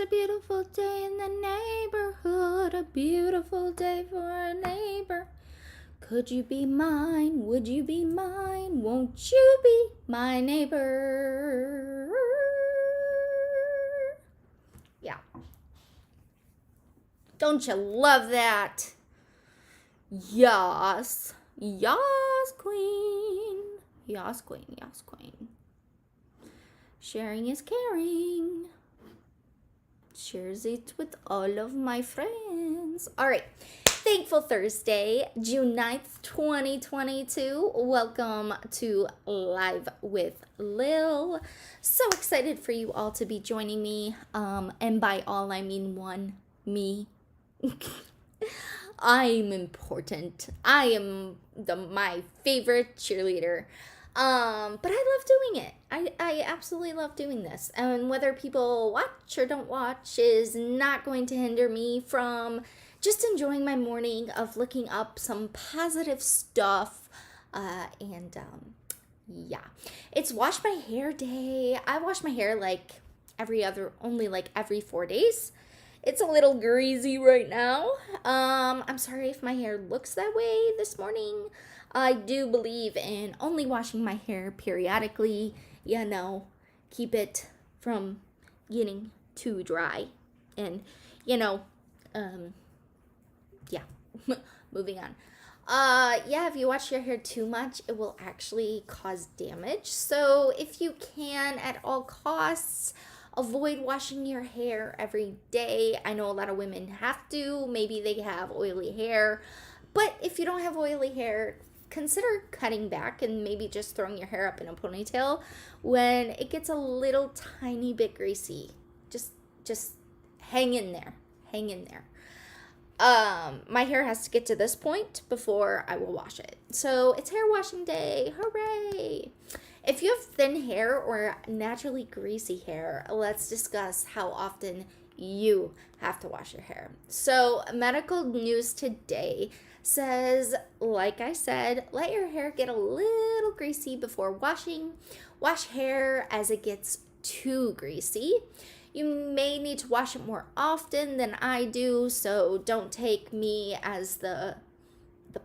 beautiful day in the neighborhood, a beautiful day for a neighbor. Could you be mine? Would you be mine? Won't you be my neighbor? Yeah. Don't you love that? Yes. Yes, queen. Yes, queen. Yes, queen. Sharing is caring. Shares it with all of my friends. All right. Thankful Thursday, June 9th, 2022. Welcome to Live with Lil. So excited for you all to be joining me. And by all, I mean me. I'm important. I am my favorite cheerleader. But I love doing it. I absolutely love doing this. And whether people watch or don't watch is not going to hinder me from just enjoying my morning of looking up some positive stuff. Yeah. It's wash my hair day. I wash my hair only every 4 days. It's a little greasy right now. I'm sorry if my hair looks that way this morning. I do believe in only washing my hair periodically. Keep it from getting too dry. And, yeah. Moving on. If you wash your hair too much, it will actually cause damage. So if you can, at all costs, avoid washing your hair every day. I know a lot of women have to. Maybe they have oily hair. But if you don't have oily hair, consider cutting back and maybe just throwing your hair up in a ponytail when it gets a little tiny bit greasy. Just hang in there. Hang in there. My hair has to get to this point before I will wash it. So it's hair washing day. Hooray! If you have thin hair or naturally greasy hair, let's discuss how often you have to wash your hair. So medical news today says, like I said, let your hair get a little greasy before washing. Wash hair as it gets too greasy. You may need to wash it more often than I do, so don't take me as the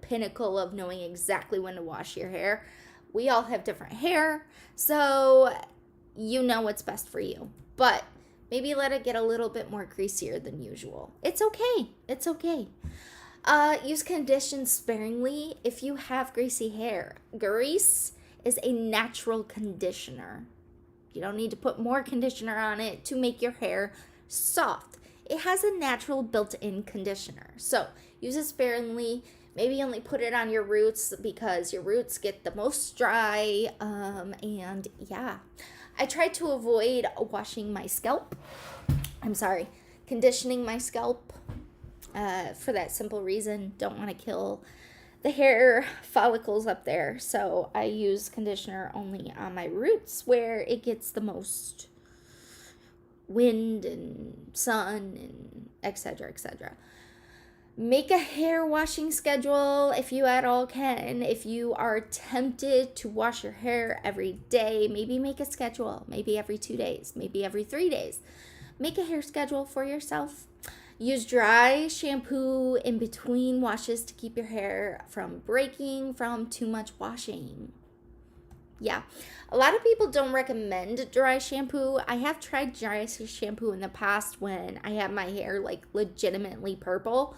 pinnacle of knowing exactly when to wash your hair. We all have different hair, so you know what's best for you. But maybe let it get a little bit more greasier than usual. It's okay. It's okay. Use condition sparingly if you have greasy hair. Grease is a natural conditioner. You don't need to put more conditioner on it to make your hair soft. It has a natural built-in conditioner. So use it sparingly. Maybe only put it on your roots because your roots get the most dry. I try to avoid conditioning my scalp for that simple reason. Don't want to kill the hair follicles up there. So I use conditioner only on my roots where it gets the most wind and sun and etc., etc. Make a hair washing schedule if you at all can. If you are tempted to wash your hair every day, maybe make a schedule. Maybe every 2 days, maybe every 3 days. Make a hair schedule for yourself. Use dry shampoo in between washes to keep your hair from breaking from too much washing. Yeah, a lot of people don't recommend dry shampoo. I have tried dry shampoo in the past when I had my hair legitimately purple.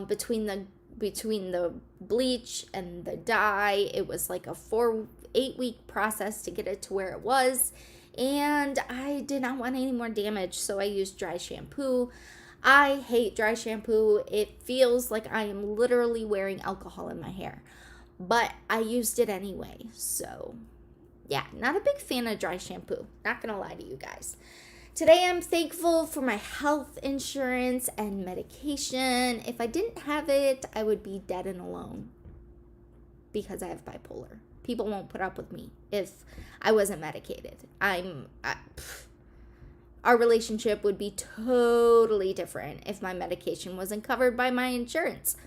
Between the bleach and the dye, it was like a 8 week process to get it to where it was, and I did not want any more damage, so I used dry shampoo. I hate dry shampoo. It feels like I am literally wearing alcohol in my hair, but I used it anyway. So yeah, not a big fan of dry shampoo, not gonna lie to you guys. Today I'm thankful for my health insurance and medication. If I didn't have it, I would be dead and alone because I have bipolar. People won't put up with me if I wasn't medicated. Our relationship would be totally different if my medication wasn't covered by my insurance.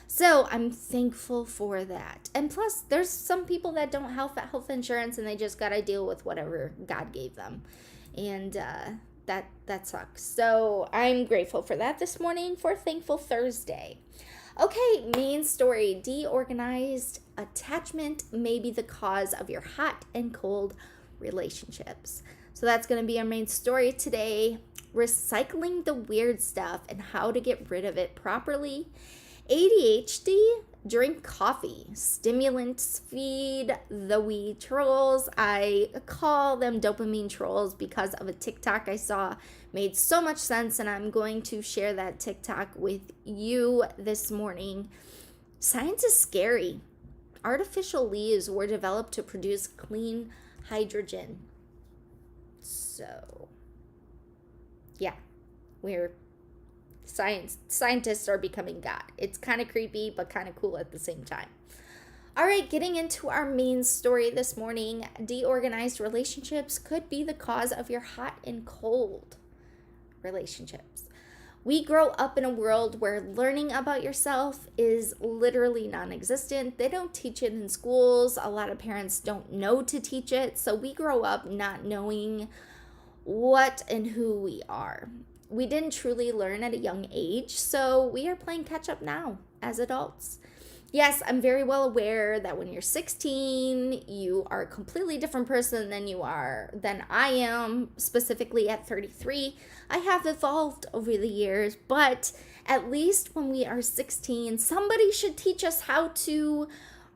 So I'm thankful for that. And plus, there's some people that don't have health insurance and they just got to deal with whatever God gave them. And that sucks. So I'm grateful for that this morning for Thankful Thursday. Okay, main story. Deorganized attachment may be the cause of your hot and cold relationships. So that's going to be our main story today. Recycling the weird stuff and how to get rid of it properly. ADHD, drink coffee. Stimulants feed the wee trolls. I call them dopamine trolls because of a TikTok I saw. Made so much sense, and I'm going to share that TikTok with you this morning. Science is scary. Artificial leaves were developed to produce clean hydrogen. So, yeah, scientists are becoming God. It's kind of creepy, but kind of cool at the same time. All right, getting into our main story this morning. Deorganized relationships could be the cause of your hot and cold relationships. We grow up in a world where learning about yourself is literally non-existent. They don't teach it in schools. A lot of parents don't know to teach it. So we grow up not knowing what and who we are. We didn't truly learn at a young age, so we are playing catch up now as adults. Yes, I'm very well aware that when you're 16, you are a completely different person than I am, specifically at 33. I have evolved over the years, but at least when we are 16, somebody should teach us how to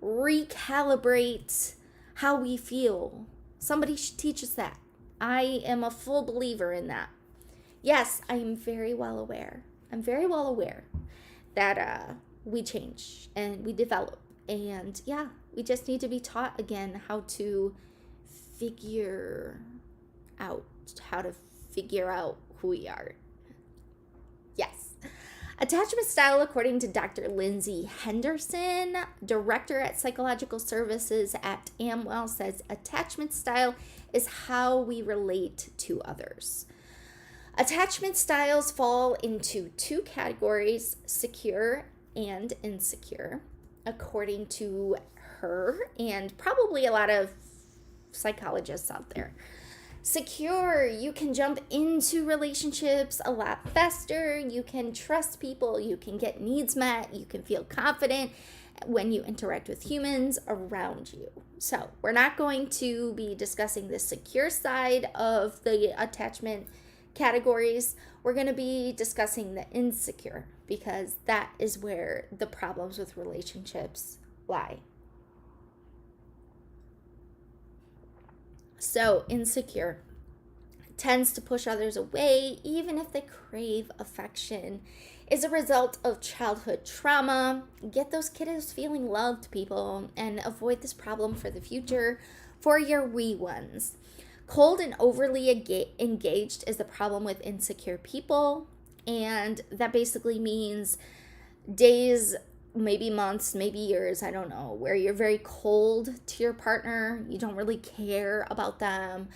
recalibrate how we feel. Somebody should teach us that. I am a full believer in that. Yes, I am very well aware. I'm very well aware that we change and we develop. And yeah, we just need to be taught again how to figure out who we are. Yes. Attachment style, according to Dr. Lindsay Henderson, director at psychological services at Amwell, says attachment style is how we relate to others. Attachment styles fall into two categories, secure and insecure, according to her and probably a lot of psychologists out there. Secure, you can jump into relationships a lot faster, you can trust people, you can get needs met, you can feel confident when you interact with humans around you. So we're not going to be discussing the secure side of the attachment categories. We're going to be discussing the insecure because that is where the problems with relationships lie. So insecure tends to push others away even if they crave affection, is a result of childhood trauma. Get those kiddos feeling loved, people, and avoid this problem for the future for your wee ones. Cold and overly engaged is the problem with insecure people, and that basically means days, maybe months, maybe years, I don't know, where you're very cold to your partner, you don't really care about them.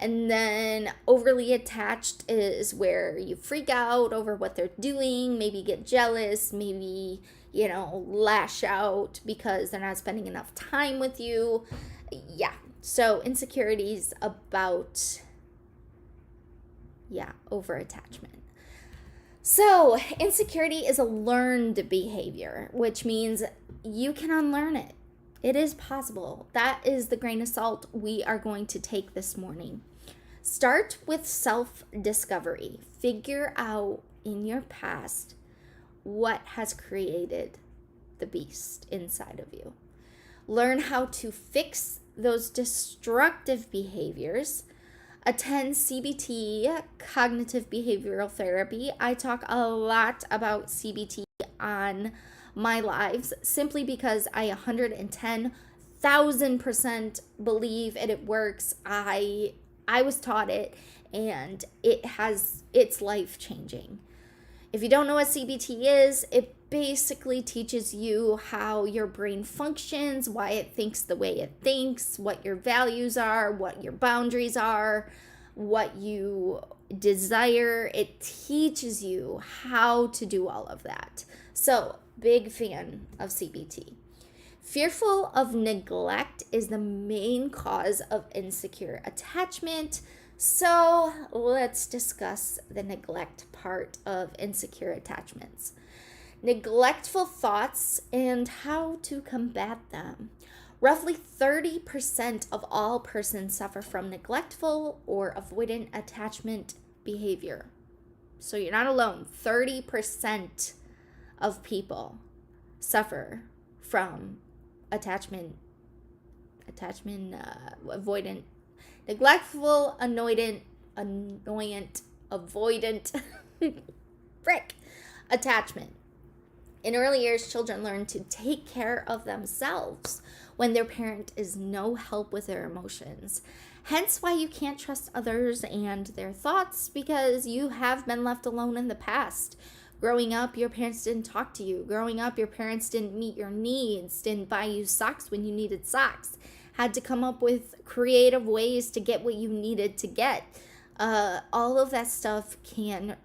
And then overly attached is where you freak out over what they're doing, maybe get jealous, maybe, lash out because they're not spending enough time with you. Yeah. So insecurities about, over attachment. So insecurity is a learned behavior, which means you can unlearn it. It is possible. That is the grain of salt we are going to take this morning. Start with self-discovery. Figure out in your past what has created the beast inside of you. Learn how to fix those destructive behaviors. Attend CBT, cognitive behavioral therapy. I talk a lot about CBT on my lives simply because I 110,000% believe it works. I was taught it and it's life-changing. If you don't know what CBT is, it basically teaches you how your brain functions, why it thinks the way it thinks, what your values are, what your boundaries are, what you desire. It teaches you how to do all of that. So, big fan of CBT. Fearful of neglect is the main cause of insecure attachment. So let's discuss the neglect part of insecure attachments. Neglectful thoughts and how to combat them. Roughly 30% of all persons suffer from neglectful or avoidant attachment behavior. So you're not alone. 30% of people suffer from avoidant, neglectful, annoyant, avoidant, frick, attachment. In early years, children learn to take care of themselves when their parent is no help with their emotions. Hence why you can't trust others and their thoughts, because you have been left alone in the past. Growing up, your parents didn't talk to you. Growing up, your parents didn't meet your needs, didn't buy you socks when you needed socks. Had to come up with creative ways to get what you needed to get. All of that stuff can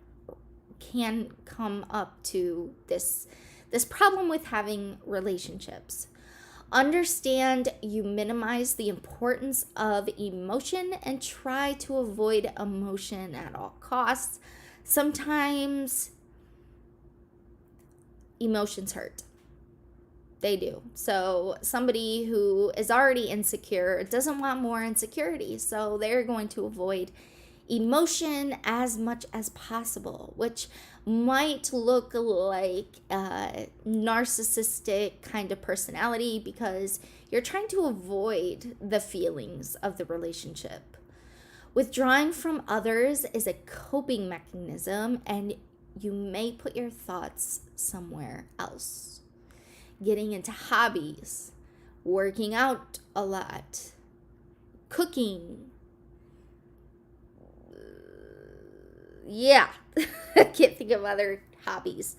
come up to this problem with having relationships. Understand you minimize the importance of emotion and try to avoid emotion at all costs. Sometimes emotions hurt. They do. So somebody who is already insecure doesn't want more insecurity. So they're going to avoid emotion as much as possible, which might look like a narcissistic kind of personality because you're trying to avoid the feelings of the relationship. Withdrawing from others is a coping mechanism, and you may put your thoughts somewhere else. Getting into hobbies, working out a lot, cooking. Yeah, I can't think of other hobbies.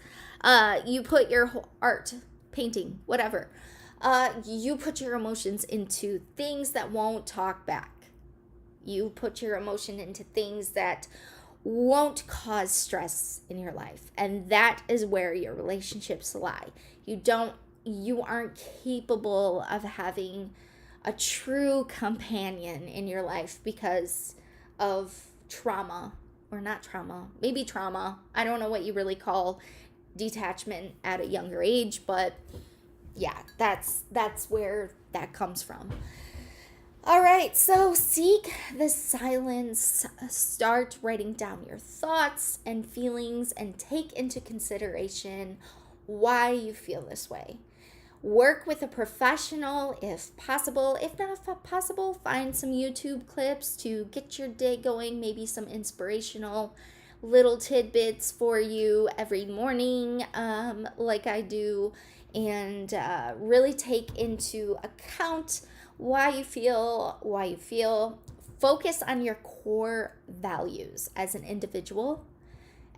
You put your art, painting, whatever. You put your emotions into things that won't talk back. You put your emotion into things that won't cause stress in your life. And that is where your relationships lie. You aren't capable of having a true companion in your life because of trauma. Or not trauma, maybe trauma. I don't know what you really call detachment at a younger age, but yeah, that's where that comes from. All right, so seek the silence. Start writing down your thoughts and feelings and take into consideration why you feel this way. Work with a professional if possible. If not possible, find some YouTube clips to get your day going, maybe some inspirational little tidbits for you every morning, like I do, and really take into account why you feel. Focus on your core values as an individual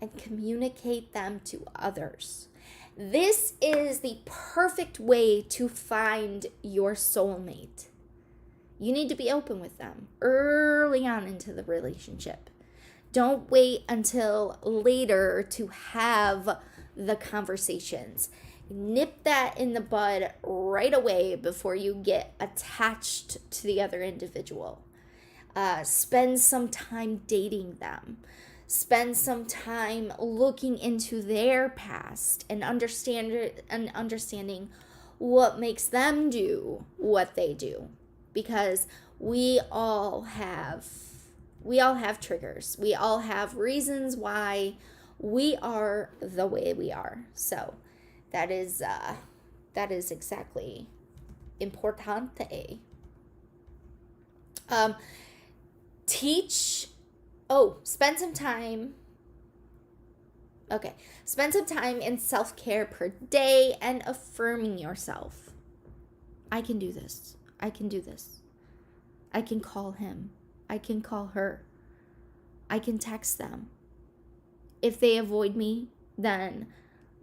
and communicate them to others. This is the perfect way to find your soulmate. You need to be open with them early on into the relationship. Don't wait until later to have the conversations. Nip that in the bud right away before you get attached to the other individual. Spend some time dating them. Spend some time looking into their past and understanding what makes them do what they do, because we all have triggers. We all have reasons why we are the way we are. So that is exactly importante. Spend some time. Okay. Spend some time in self-care per day and affirming yourself. I can do this. I can do this. I can call him. I can call her. I can text them. If they avoid me, then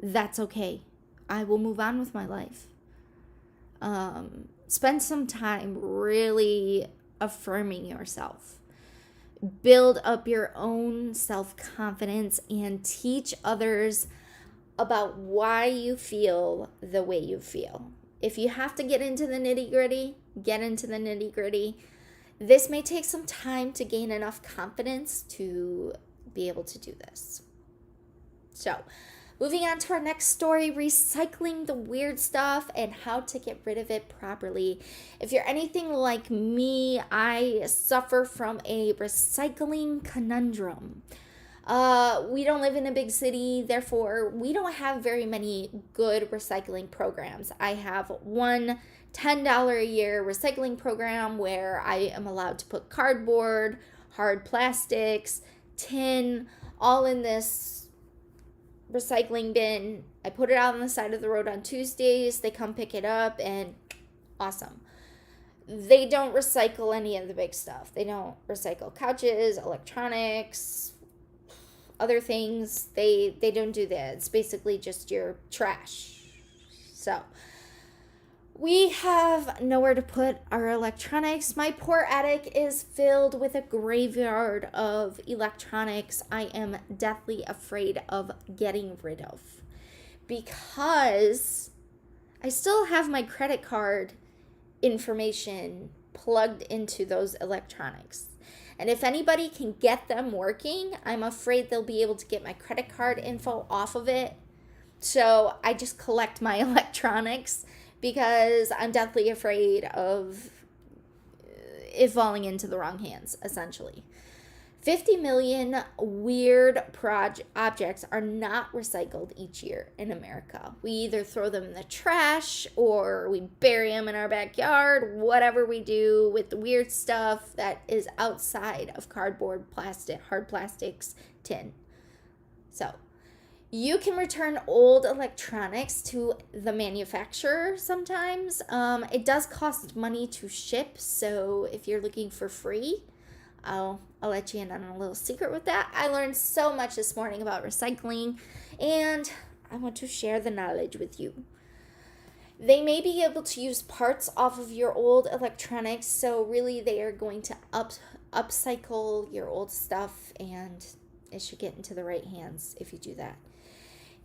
that's okay. I will move on with my life. Spend some time really affirming yourself. Build up your own self-confidence and teach others about why you feel the way you feel. If you have to get into the nitty-gritty, get into the nitty-gritty. This may take some time to gain enough confidence to be able to do this. So, moving on to our next story, recycling the weird stuff and how to get rid of it properly. If you're anything like me, I suffer from a recycling conundrum. We don't live in a big city, therefore, we don't have very many good recycling programs. I have one $10 a year recycling program where I am allowed to put cardboard, hard plastics, tin, all in this recycling bin. I put it out on the side of the road on Tuesdays. They come pick it up, and awesome. They don't recycle any of the big stuff. They don't recycle couches, electronics, other things. They don't do that. It's basically just your trash. So we have nowhere to put our electronics. My poor attic is filled with a graveyard of electronics I am deathly afraid of getting rid of, because I still have my credit card information plugged into those electronics. And if anybody can get them working, I'm afraid they'll be able to get my credit card info off of it. So I just collect my electronics because I'm deathly afraid of it falling into the wrong hands, essentially. 50 million weird objects are not recycled each year in America. We either throw them in the trash or we bury them in our backyard, whatever we do with the weird stuff that is outside of cardboard, plastic, hard plastics, tin. So, you can return old electronics to the manufacturer sometimes. It does cost money to ship, so if you're looking for free, I'll let you in on a little secret with that. I learned so much this morning about recycling, and I want to share the knowledge with you. They may be able to use parts off of your old electronics, so really they are going to upcycle your old stuff, and it should get into the right hands if you do that.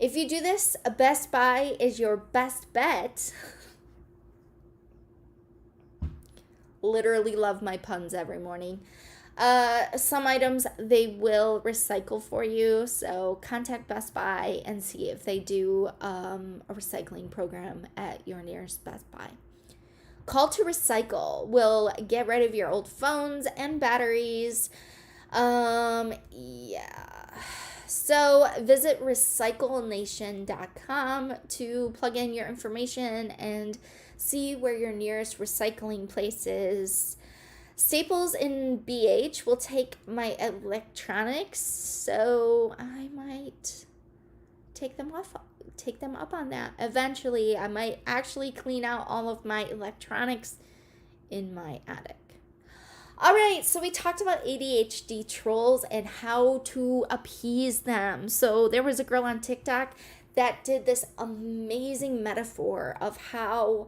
If you do this, a Best Buy is your best bet. Literally love my puns every morning. Some items they will recycle for you, so contact Best Buy and see if they do a recycling program at your nearest Best Buy. Call to Recycle will get rid of your old phones and batteries. So visit recyclenation.com to plug in your information and see where your nearest recycling place is. Staples in BH will take my electronics, so I might take them up on that. Eventually, I might actually clean out all of my electronics in my attic. All right, so we talked about ADHD trolls and how to appease them. So there was a girl on TikTok that did this amazing metaphor of how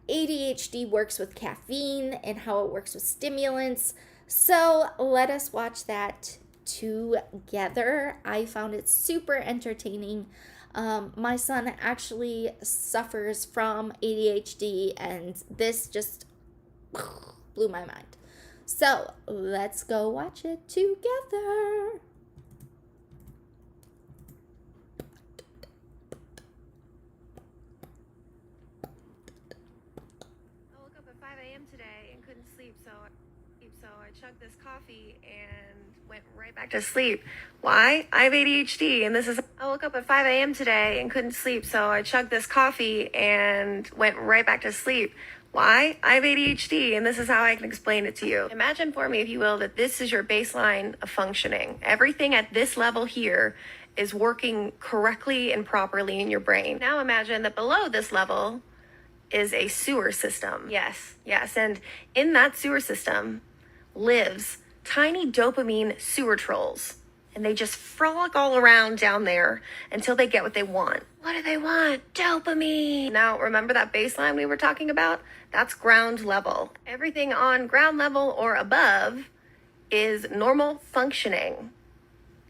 ADHD works with caffeine and how it works with stimulants. So let us watch that together. I found it super entertaining. My son actually suffers from ADHD, and this just blew my mind. So let's go watch it together. Today and couldn't sleep, so I chugged this coffee and went right back to sleep. Why? I have ADHD, and I woke up at 5 a.m. today and couldn't sleep, so I chugged this coffee and went right back to sleep. Why? I have ADHD, and this is how I can explain it to you. Imagine for me, if you will, that this is your baseline of functioning. Everything at this level here is working correctly and properly in your brain. Now imagine that below this level is a sewer system. Yes. And in that sewer system lives tiny dopamine sewer trolls. And they just frolic all around down there until they get what they want. What do they want? Dopamine. Now, remember that baseline we were talking about? That's ground level. Everything on ground level or above is normal functioning.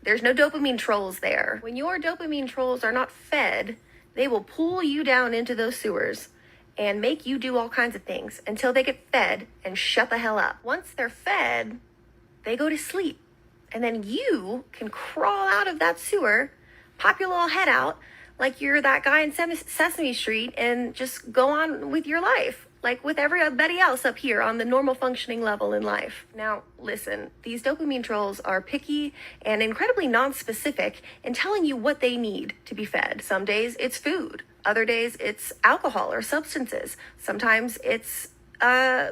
There's no dopamine trolls there. When your dopamine trolls are not fed, they will pull you down into those sewers and make you do all kinds of things until they get fed and shut the hell up. Once they're fed, they go to sleep. And then you can crawl out of that sewer, pop your little head out like you're that guy in Sesame Street, and just go on with your life, like with everybody else up here on the normal functioning level in life. Now, listen, these dopamine trolls are picky and incredibly non-specific in telling you what they need to be fed. Some days it's food. Other days it's alcohol or substances. Sometimes it's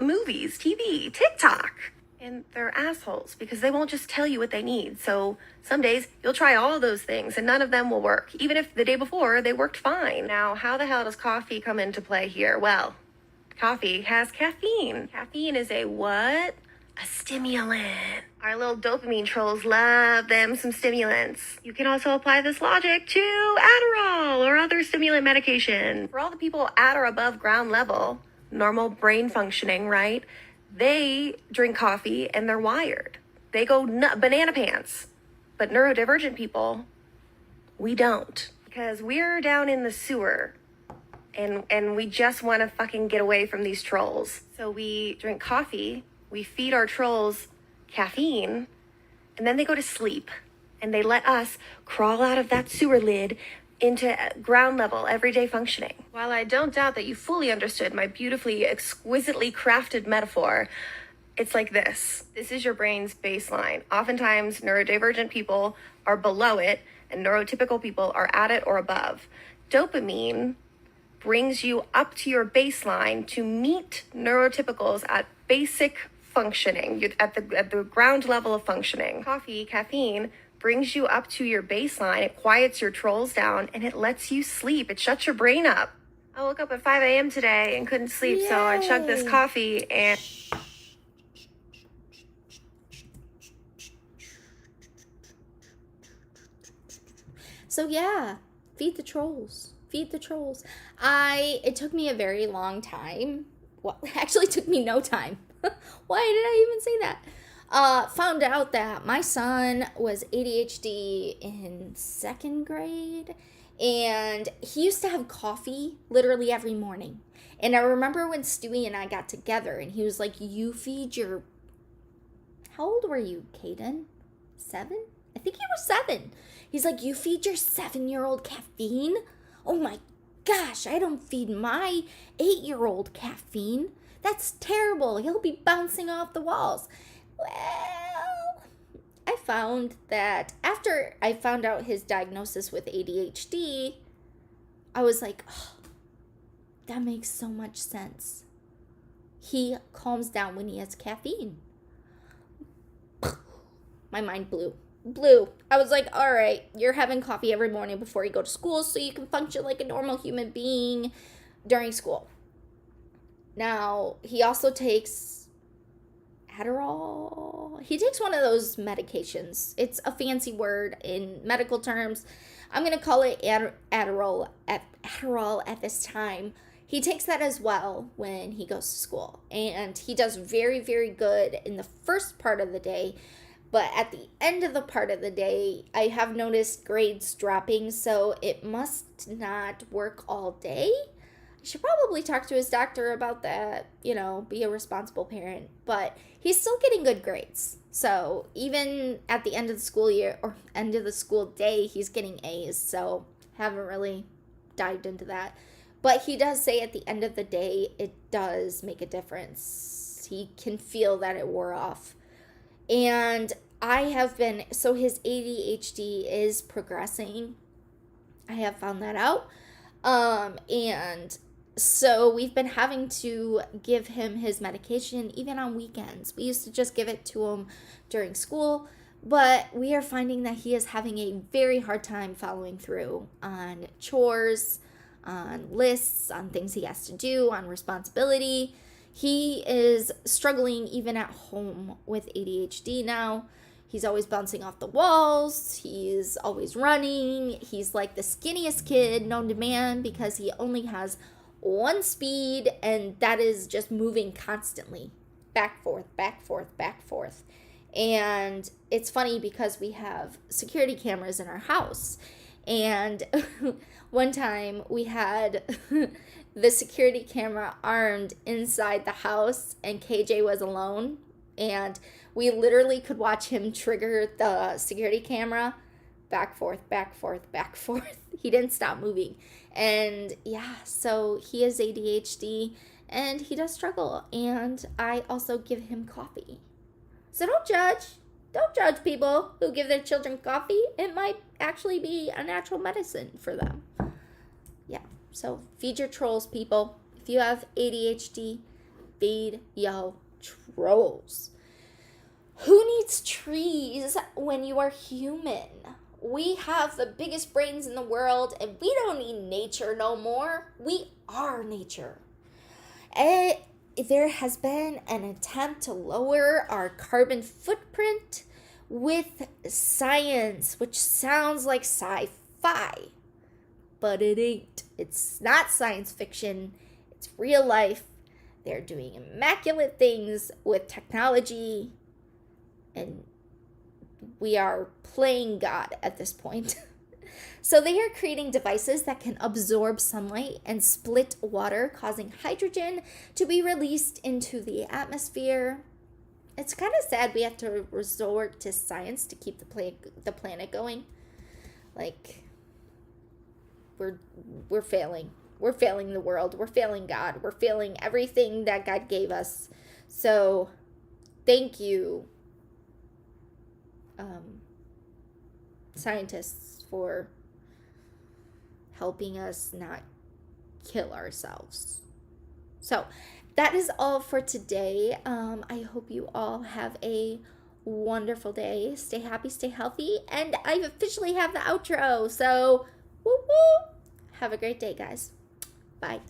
movies, TV, TikTok. And they're assholes because they won't just tell you what they need. So some days you'll try all those things and none of them will work, even if the day before they worked fine. Now, how the hell does coffee come into play here? Well, coffee has caffeine. Caffeine is a what? A stimulant. Our little dopamine trolls love them some stimulants. You can also apply this logic to Adderall or other stimulant medication. For all the people at or above ground level, normal brain functioning, right? They drink coffee and they're wired. They go banana pants. But neurodivergent people, we don't. Because we're down in the sewer and we just want to fucking get away from these trolls. So we drink coffee, we feed our trolls caffeine, and then they go to sleep. And they let us crawl out of that sewer lid into ground level everyday functioning. While I don't doubt that you fully understood my beautifully, exquisitely crafted metaphor, it's like this. This is your brain's baseline. Oftentimes, neurodivergent people are below it, and neurotypical people are at it or above. Dopamine brings you up to your baseline to meet neurotypicals at basic functioning, at the ground level of functioning. Coffee, caffeine, brings you up to your baseline, it quiets your trolls down, and it lets you sleep. It shuts your brain up. I woke up at 5 a.m. today and couldn't sleep, so I chugged this coffee and... So yeah, feed the trolls. Feed the trolls. It took me a very long time. Well, actually it took me no time. Why did I even say that? Found out that my son was ADHD in 2nd grade, and he used to have coffee literally every morning. And I remember when Stewie and I got together, and he was like, you feed your... How old were you, Caden? 7? I think he was 7. He's like, you feed your 7-year-old caffeine? Oh my gosh, I don't feed my 8-year-old caffeine. That's terrible. He'll be bouncing off the walls. Well, I found that after I found out his diagnosis with ADHD, I was like, oh, that makes so much sense. He calms down when he has caffeine. My mind blew. I was like, all right, you're having coffee every morning before you go to school so you can function like a normal human being during school. Now, he also takes Adderall. He takes one of those medications. It's a fancy word in medical terms. I'm going to call it Adderall at this time. He takes that as well when he goes to school. And he does very, very good in the first part of the day. But at the end of the part of the day, I have noticed grades dropping. So it must not work all day. I should probably talk to his doctor about that, be a responsible parent. But he's still getting good grades. So even at the end of the school year or end of the school day, he's getting A's. So haven't really dived into that. But he does say at the end of the day, it does make a difference. He can feel that it wore off. And so his ADHD is progressing. I have found that out. And so we've been having to give him his medication even on weekends. We used to just give it to him during school, but we are finding that he is having a very hard time following through on chores, on lists, on things he has to do, on responsibility. He is struggling even at home with ADHD now. He's always bouncing off the walls. He's always running. He's like the skinniest kid known to man because he only has one speed, and that is just moving constantly. Back, forth, back, forth, back, forth. And it's funny because we have security cameras in our house. And one time we had the security camera armed inside the house, and KJ was alone. And we literally could watch him trigger the security camera back, forth, back, forth, back, forth. He didn't stop moving. And yeah, so he has ADHD and he does struggle. And I also give him coffee. So don't judge. Don't judge people who give their children coffee. It might actually be a natural medicine for them. Yeah, so feed your trolls, people. If you have ADHD, feed yo trolls. Who needs trees when you are human? We have the biggest brains in the world, and we don't need nature no more. We are nature. There has been an attempt to lower our carbon footprint with science, which sounds like sci-fi, but it ain't. It's not science fiction. It's real life. They're doing immaculate things with technology, and we are playing God at this point. So they are creating devices that can absorb sunlight and split water, causing hydrogen to be released into the atmosphere. It's kind of sad we have to resort to science to keep the planet going. Like, we're failing. We're failing the world. We're failing God. We're failing everything that God gave us. So, thank you, scientists, for helping us not kill ourselves. So that is all for today. I hope you all have a wonderful day. Stay happy, stay healthy, and I officially have the outro. So, woo woo. Have a great day, guys. Bye.